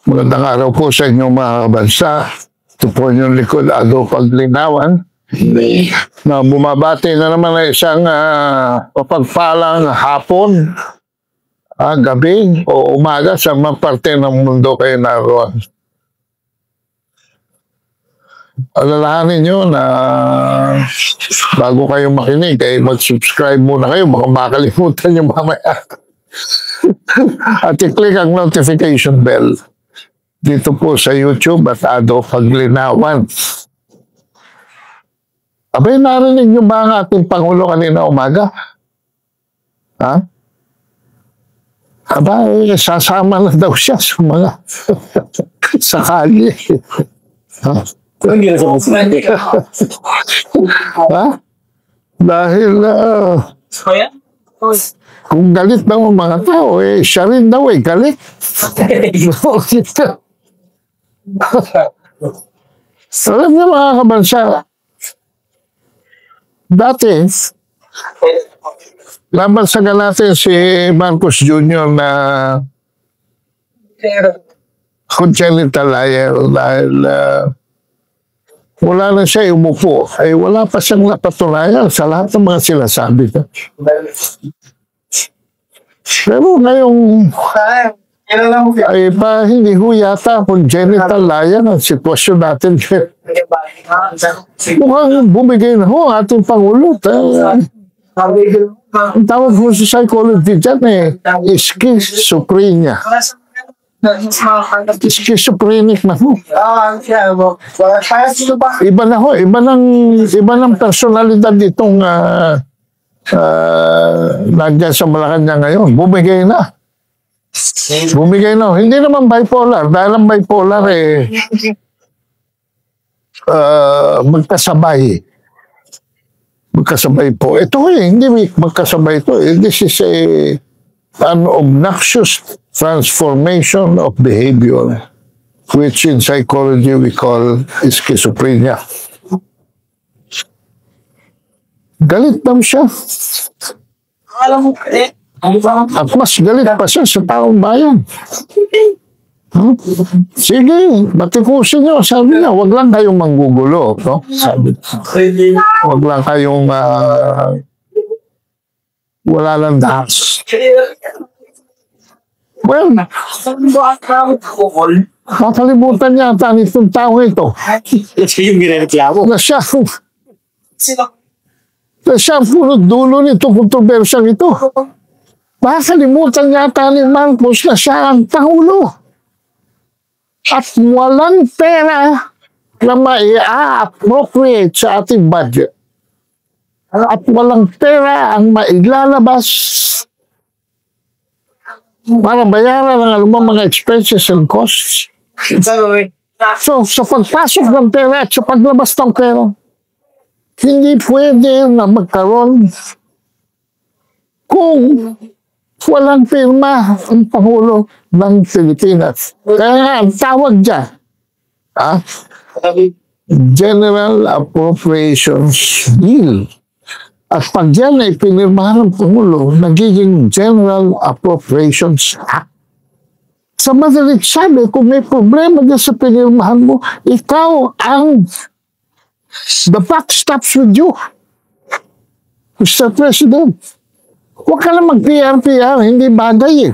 Magandang araw po sa inyong mga kabansa. Ito po inyong likod, Ado Paglinawan, na bumabati na naman na isang mapagpalang hapon, gabi o umaga sa mga parte ng mundo kayo naroon. Alalahanin nyo na bago kayo makinig, mag-subscribe muna kayo, baka makalimutan nyo mamaya. At i-click ang notification bell dito po sa YouTube at Ado Paglinawan. Abay, narinig nyo ba ang ating Pangulo kanina umaga? Ha? Abay, sasama na daw siya sa mga sa kalye. Ha? Ha? Dahil kung galit daw ang mga tao, siya rin daw galit. Alam niyo mga kabansa, dati, labansagan natin si Marcos Jr. na congenital liar dahil wala na siya umupo. Ay wala pa siyang napatunayan sa lahat ng mga sinasabi. Pero ngayong ay pa hindi ho yata congenital liar ang sitwasyon natin. Mukhang bumigay na ho ating Pangulo. Ang tawag ho sa psychology dyan schizophrenia. Schizophrenic na ho. Iba na ho. Iba ng personalidad itong nandiyan sa Malacanang ngayon. Bumigay na. Hindi naman bipolar. Dahil ang bipolar magkasabay. Magkasabay po. Ito hindi magkasabay ito. This is an obnoxious transformation of behavior, which in psychology we call schizophrenia. Galit daw siya. At mas galit pa siya sa taong bayan. Sige, batikusin nyo. Sabi niya, wag lang kayong manggugulo. No? Sabi niya, wag lang kayong wala lang dahas. Well, makalimutan yata nitong taong ito na siya punot dulo nitong kontrobersyang ito. Makalimutan yata ni Marcos na siya ang Pangulo. At walang pera na mai-appropriate sa ating budget. At walang pera ang mailalabas para bayaran ang mga expenses and costs. So, sa pagpasok ng pera at sa paglabas ng pera, hindi pwede na magkaroon kung walang pirma ang Pangulo ng Pilipinas. Kaya nga, ang tawag dyan, General Appropriations Bill. At pag yan ay pinirmahan ng Pangulo, nagiging General Appropriations Act. Sa madalit sabi, kung may problema dyan sa pinirmahan mo, ikaw ang the buck stops with you, Mr. President. Huwag ka na mag-PR, hindi bagay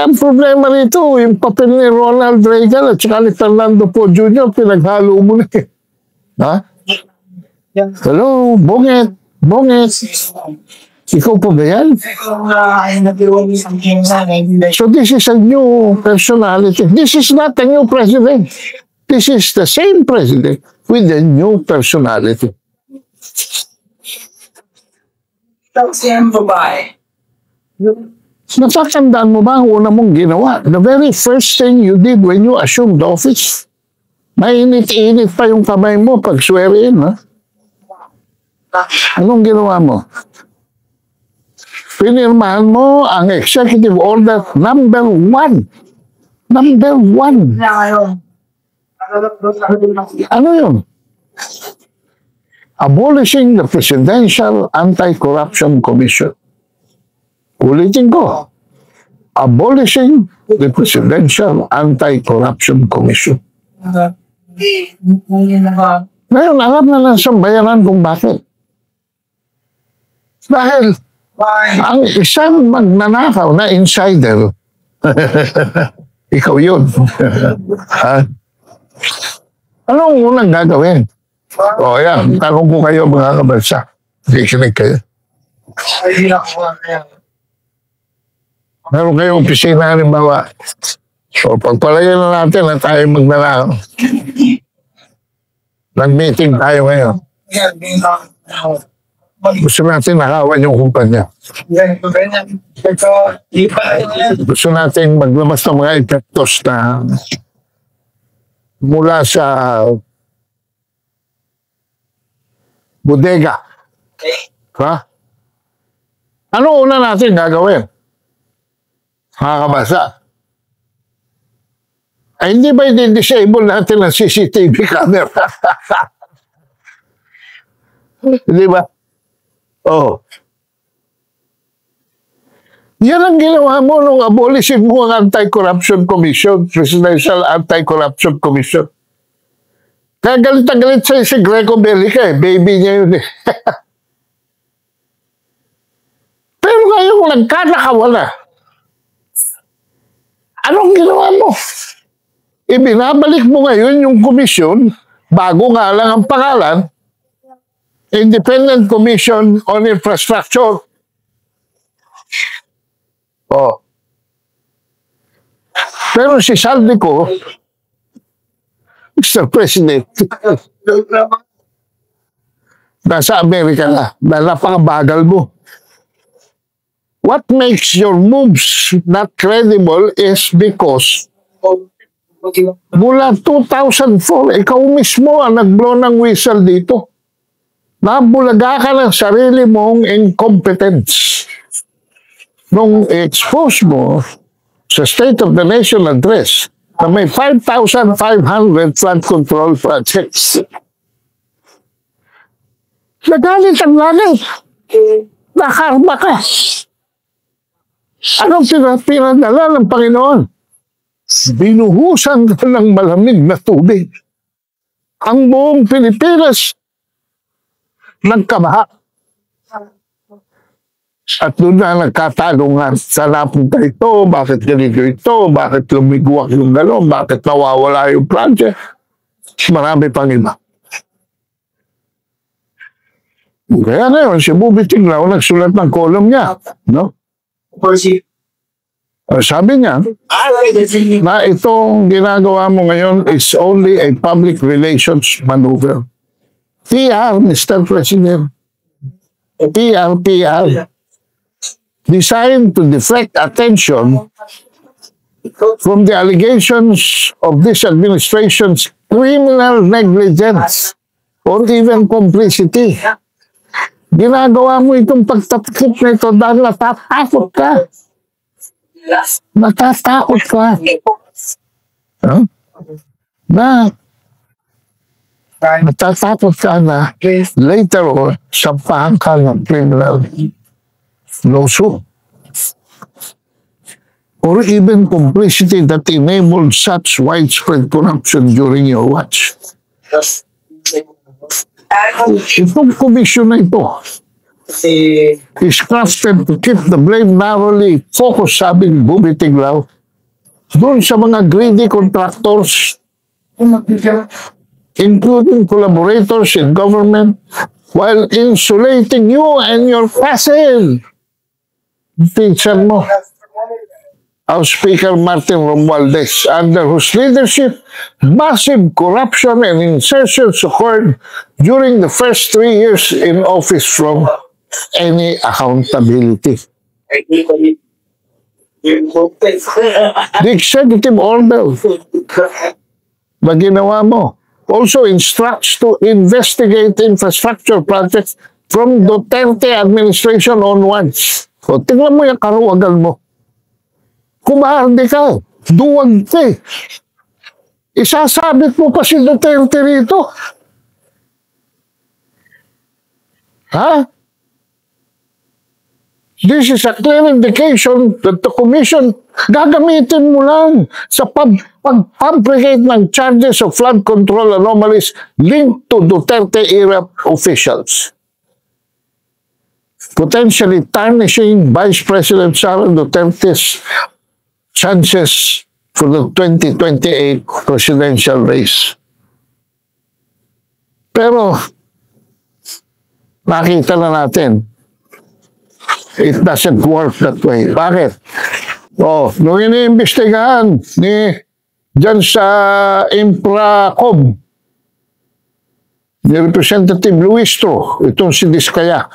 ang problema nito, yung papel ni Ronald Reagan at saka ni Fernando Poe Jr., pinaghalo mo na Ha? Hello, Bonget. Ikaw po ba yan? So this is a new personality. This is not a new president. This is the same president with a new personality. Natatandaan mo ba ang una mong ginawa? The very first thing you did when you assumed office, mainit-init pa yung kamay mo pag swearin, ha? Anong ginawa mo? Pinirmahan mo ang Executive Order number 1. Number 1. Ano yun? Abolishing the Presidential Anti-Corruption Commission. Ulitin ko. abolishing the Presidential Anti-Corruption Commission. Ngayon, alam na lang sa bayaran kung bakit. Dahil ang isang magnanakaw na insider, ikaw yun. Ha? Anong unang gagawin? O yan, tanong ko kayo mga kabansa. Kikinig kayo. Meron kayong opisina, halimbawa. So, pagpalagay na natin na tayo magnanakaw. Nag-meeting tayo ngayon. Gusto natin nakawan yung kumpanya. Gusto natin maglabas ng mga epektos na mula sa bodega. Ha? Ano una natin gagawin? Mga kabasa. Ay, hindi ba i-disable natin ang CCTV camera? Hindi ba? Oh. Yan ang ginawa mo nung abolishin mo ang Anti-Corruption Commission, Presidential Anti-Corruption Commission. Kaya galit na galit sa'yo si Greco Bellica eh. Baby niya yun eh. Pero ngayon nagkanakawala. Anong ginawa mo? Ibinabalik mo ngayon yung komisyon, bago nga lang ang pangalan, Independent Commission on Infrastructure. Oh. Pero si Saldico, Mr. President, nasa Amerika na, napakabagal mo. What makes your moves not credible is because mula 2004, ikaw mismo ang nag-blow ng whistle dito. Nabulaga ka ng sarili mong incompetence. Nung expose mo sa State of the Nation address na may 5,500 flood control projects. Nagalit ang langit. Nakarma ka. Anong pinadala ng Panginoon? Binuhusan ka ng malamig na tubig. Ang buong Pilipinas nagkabaha. At doon na nagkatanungan, saan napunta ito, bakit ganito ito, bakit lumigwak yung gano'n, bakit nawawala yung project. Marami pang iba. Kaya na yun, si Bubby Tinglaw nagsulat ng column niya. No? Sabi niya, na itong ginagawa mo ngayon is only a public relations maneuver. PR, Mr. President. PR. Designed to deflect attention from the allegations of this administration's criminal negligence or even complicity. Ginagawa mo itong pagtatakip na ito dahil natatakot ka. Natatakot ka. Huh? Natatakot ka na later on, sampahan ka ng criminal lawsuit. Or even complicity that enabled such widespread corruption during your watch. Itong komisyon na ito is crafted to keep the blame narrowly focused, sabi ni Bubby Tinglaw, doon sa mga greedy contractors, including collaborators in government, while insulating you and your cousin. Teacher mo, House Speaker Martin Romualdez, under whose leadership massive corruption and insertions occurred during the first 3 years in office from any accountability. The executive order na ginawa mo also instructs to investigate infrastructure projects from Duterte administration onwards. So, tingnan mo yung karuwagan mo. Kumahardi ka, duwag ka eh. Isasabit mo pa si Duterte rito. Ha? This is a clear indication that the commission gagamitin mo lang sa pag-fabricate ng charges of flood control anomalies linked to Duterte-era officials, potentially tarnishing Vice President Sara Duterte's chances for the 2028 presidential race. Pero, nakita na natin, it doesn't work that way. Bakit? Nung iniimbestigahan dyan sa Impracom, ni Representative Luistro, itong si Diskaya,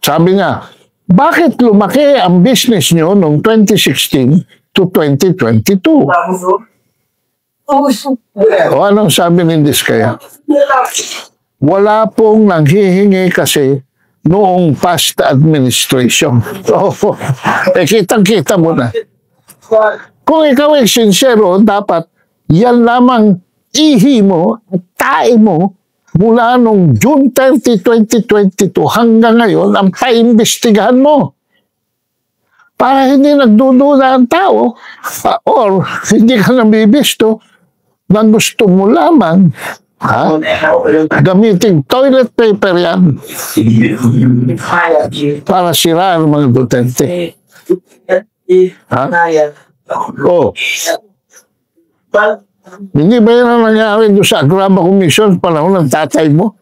sabi niya, bakit lumaki ang business nyo noong 2016 to 2022? Anong sabi ni Diskaya? Wala pong nanghihingi kasi noong past administration. Kitang-kita mo na. Kung ikaw ay sincero, dapat yan lamang ihi mo at tae mo mula noong June 30, 2022 hanggang ngayon ang paimbestigahan mo. Para hindi nagdududa ang tao or hindi ka nabibisto na gusto mo lamang gamitin toilet paper yan para siraan mga Duterte. Hindi ba yan ang nangyari doon sa Agrama Commission panahon ng tatay mo?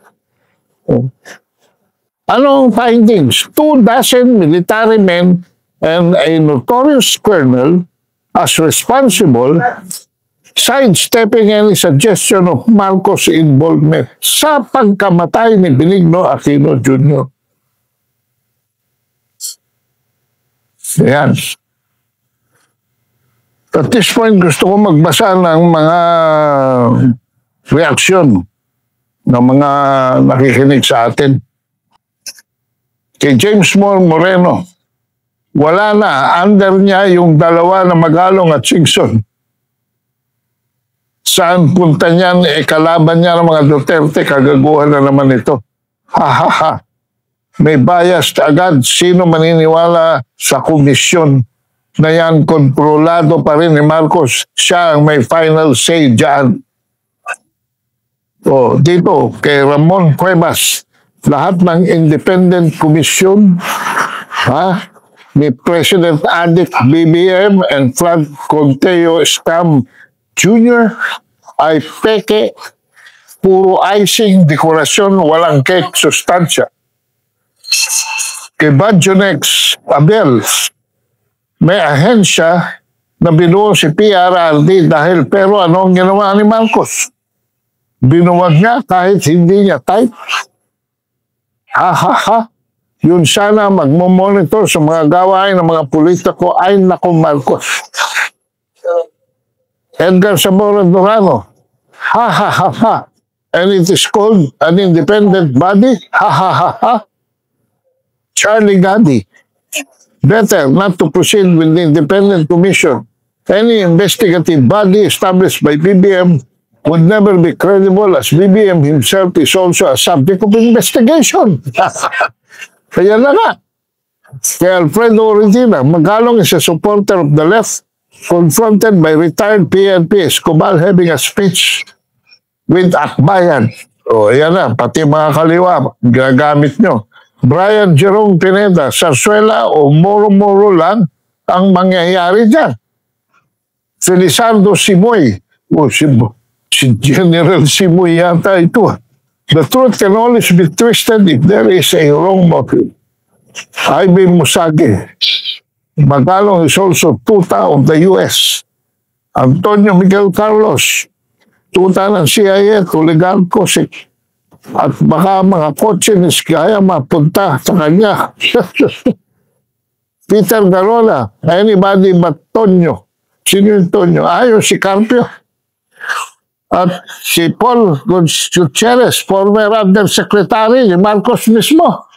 Anong findings? 2 dozen military men and a notorious colonel as responsible, sidestepping any suggestion of Marcos' involvement sa pagkamatay ni Benigno Aquino Jr. Yan. At this point, gusto ko magbasa ng mga reaksyon ng mga nakikinig sa atin. Kay James Moore Moreno, wala na, under niya yung dalawa na Magalong at Singson. Saan punta niyan, kalaban niya ng mga Duterte, kagaguhan na naman ito. Ha. May bias agad, sino maniniwala sa komisyon na yan, kontrolado pa rin ni Marcos. Siya ang may final say dyan. Dito, kay Ramon Cuevas, lahat ng independent commission, ni President Adik BBM and Frank Conteo Scam Jr. ay peke, puro icing, dekorasyon, walang cake, sustansya. Kay Badjonex Abel, may ahensya na binuo si PRRD dahil pero ano ang ginawa ni Marcos? Binuwag niya kahit hindi niya type. Yun sana magmomonitor sa mga gawain ng mga politiko ay nako Marcos. Edgar Zamora Durano, and it is called an independent body, Charlie Gandhi, better not to proceed with the independent commission. Any investigative body established by BBM would never be credible as BBM himself is also a subject of investigation. Kaya na nga. Kay Alfredo Orentina, Magalong is a supporter of the left, confronted by retired PNP Escobar having a speech with Akbayan. Ayan na, pati mga kaliwa, ginagamit nyo. Brian Jerome Pineda, Sarsuela o Moro-Moro lang ang mangyayari dyan. Felizardo Simoy, si General Simoy yata ito. The truth can always be twisted if there is a wrong motive. Ivy Musage, Magalong is also tuta of the U.S. Antonio Miguel Carlos, tuta ng CIA, Tuligan Kosik. At baka mga kotse ni kaya mapunta sa kanya. Peter Garola, anybody but Tonyo. Sino yung Tonyo? Si Carpio. At si Paul Gutierrez, former undersecretary ni Marcos mismo.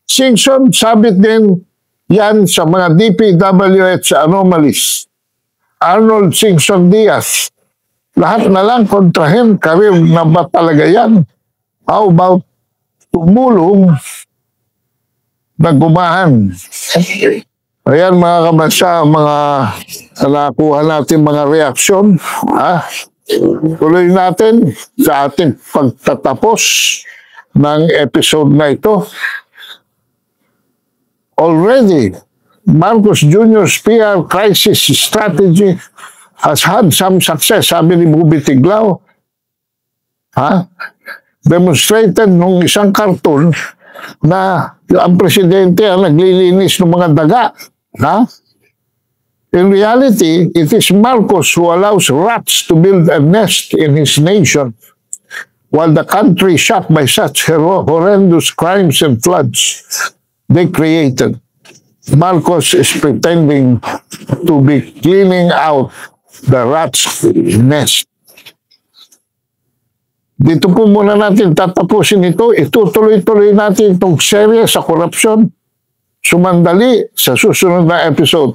Singson, sabit din yan sa mga DPWH anomalies. Arnold Singson Diaz, lahat na lang kontrahin, karir na ba talaga yan? How about tumulong nagumahan. Ayan mga kabansa, mga nakuha natin mga reaksyon. Tuloy natin sa ating pagtatapos ng episode na ito. Already, Marcos Jr.'s PR crisis strategy has had some success, sabi ni Bubi Tiglao. Demonstrated nung isang cartoon na ang presidente ang naglilinis ng mga daga. In reality, it is Marcos who allows rats to build a nest in his nation while the country is shocked by such horrendous crimes and floods they created. Marcos is pretending to be cleaning out the rat's nest. Dito po muna natin tatapusin ito. Itutuloy-tuloy natin itong serye sa korupsyon. Sumandali sa susunod na episode.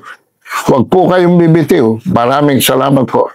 Huwag po kayong bibitiw. Maraming salamat po.